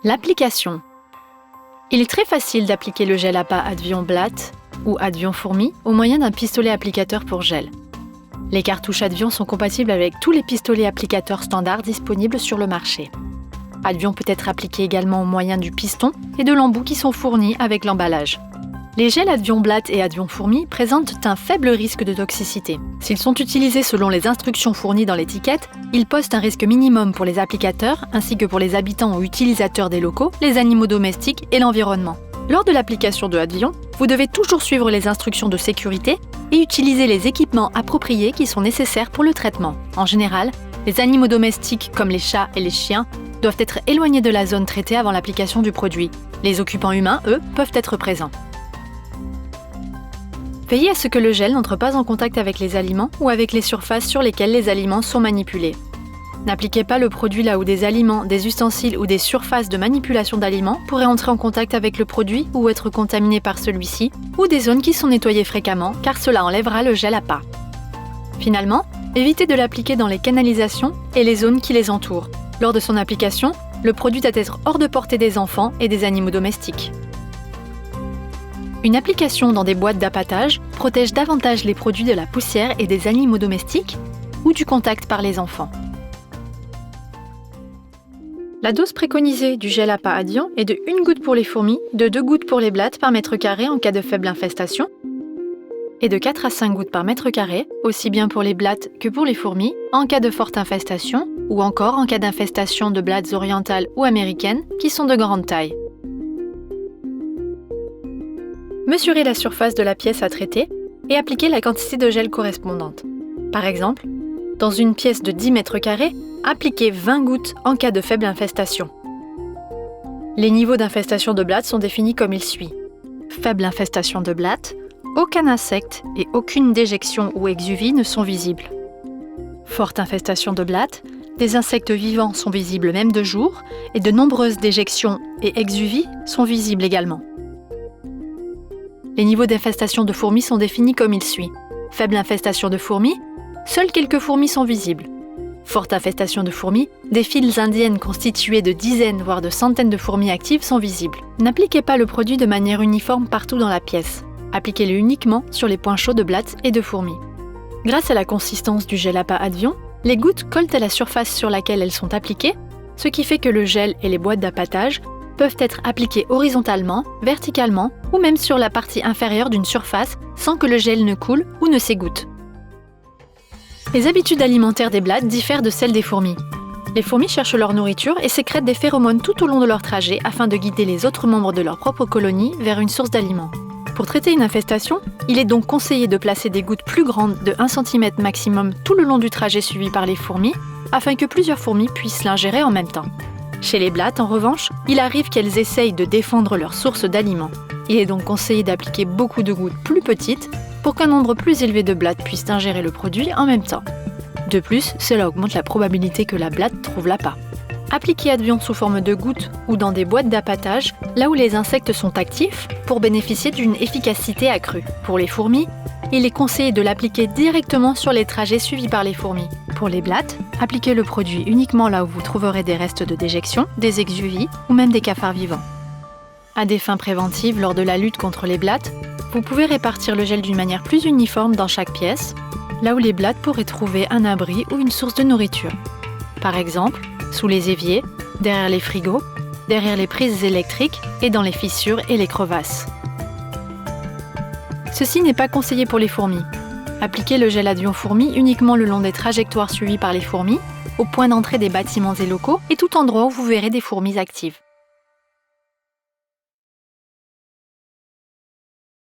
L'application. Il est très facile d'appliquer le gel à pas Advion Blatt ou Advion Fourmi au moyen d'un pistolet applicateur pour gel. Les cartouches Advion sont compatibles avec tous les pistolets applicateurs standards disponibles sur le marché. Advion peut être appliqué également au moyen du piston et de l'embout qui sont fournis avec l'emballage. Les gels Advion Blatt et Advion Fourmi présentent un faible risque de toxicité. S'ils sont utilisés selon les instructions fournies dans l'étiquette, ils posent un risque minimum pour les applicateurs ainsi que pour les habitants ou utilisateurs des locaux, les animaux domestiques et l'environnement. Lors de l'application de Advion, vous devez toujours suivre les instructions de sécurité et utiliser les équipements appropriés qui sont nécessaires pour le traitement. En général, les animaux domestiques comme les chats et les chiens doivent être éloignés de la zone traitée avant l'application du produit. Les occupants humains, eux, peuvent être présents. Veillez à ce que le gel n'entre pas en contact avec les aliments ou avec les surfaces sur lesquelles les aliments sont manipulés. N'appliquez pas le produit là où des aliments, des ustensiles ou des surfaces de manipulation d'aliments pourraient entrer en contact avec le produit ou être contaminés par celui-ci, ou des zones qui sont nettoyées fréquemment, car cela enlèvera le gel à pas. Finalement, évitez de l'appliquer dans les canalisations et les zones qui les entourent. Lors de son application, le produit doit être hors de portée des enfants et des animaux domestiques. Une application dans des boîtes d'appâtage protège davantage les produits de la poussière et des animaux domestiques ou du contact par les enfants. La dose préconisée du gel à pas Advion est de 1 goutte pour les fourmis, de 2 gouttes pour les blattes par mètre carré en cas de faible infestation, et de 4 à 5 gouttes par mètre carré, aussi bien pour les blattes que pour les fourmis, en cas de forte infestation, ou encore en cas d'infestation de blattes orientales ou américaines qui sont de grande taille. Mesurez la surface de la pièce à traiter et appliquez la quantité de gel correspondante. Par exemple, dans une pièce de 10 mètres carrés, appliquez 20 gouttes en cas de faible infestation. Les niveaux d'infestation de blattes sont définis comme il suit. Faible infestation de blattes, aucun insecte et aucune déjection ou exuvie ne sont visibles. Forte infestation de blattes, des insectes vivants sont visibles même de jour et de nombreuses déjections et exuvies sont visibles également. Les niveaux d'infestation de fourmis sont définis comme il suit. Faible infestation de fourmis, seules quelques fourmis sont visibles. Forte infestation de fourmis, des files indiennes constituées de dizaines voire de centaines de fourmis actives sont visibles. N'appliquez pas le produit de manière uniforme partout dans la pièce. Appliquez-le uniquement sur les points chauds de blattes et de fourmis. Grâce à la consistance du gel à pas Advion, les gouttes collent à la surface sur laquelle elles sont appliquées, ce qui fait que le gel et les boîtes d'appâtage peuvent être appliqués horizontalement, verticalement ou même sur la partie inférieure d'une surface sans que le gel ne coule ou ne s'égoutte. Les habitudes alimentaires des blattes diffèrent de celles des fourmis. Les fourmis cherchent leur nourriture et sécrètent des phéromones tout au long de leur trajet afin de guider les autres membres de leur propre colonie vers une source d'aliments. Pour traiter une infestation, il est donc conseillé de placer des gouttes plus grandes de 1 cm maximum tout le long du trajet suivi par les fourmis afin que plusieurs fourmis puissent l'ingérer en même temps. Chez les blattes, en revanche, il arrive qu'elles essayent de défendre leur source d'aliments. Il est donc conseillé d'appliquer beaucoup de gouttes plus petites pour qu'un nombre plus élevé de blattes puissent ingérer le produit en même temps. De plus, cela augmente la probabilité que la blatte trouve l'appât. Appliquez Advion sous forme de gouttes ou dans des boîtes d'appâtage, là où les insectes sont actifs, pour bénéficier d'une efficacité accrue. Pour les fourmis, il est conseillé de l'appliquer directement sur les trajets suivis par les fourmis. Pour les blattes, appliquez le produit uniquement là où vous trouverez des restes de déjection, des exuvies ou même des cafards vivants. À des fins préventives, lors de la lutte contre les blattes, vous pouvez répartir le gel d'une manière plus uniforme dans chaque pièce, là où les blattes pourraient trouver un abri ou une source de nourriture. Par exemple, sous les éviers, derrière les frigos, derrière les prises électriques et dans les fissures et les crevasses. Ceci n'est pas conseillé pour les fourmis. Appliquez le gel Advion Fourmi uniquement le long des trajectoires suivies par les fourmis, au point d'entrée des bâtiments et locaux et tout endroit où vous verrez des fourmis actives.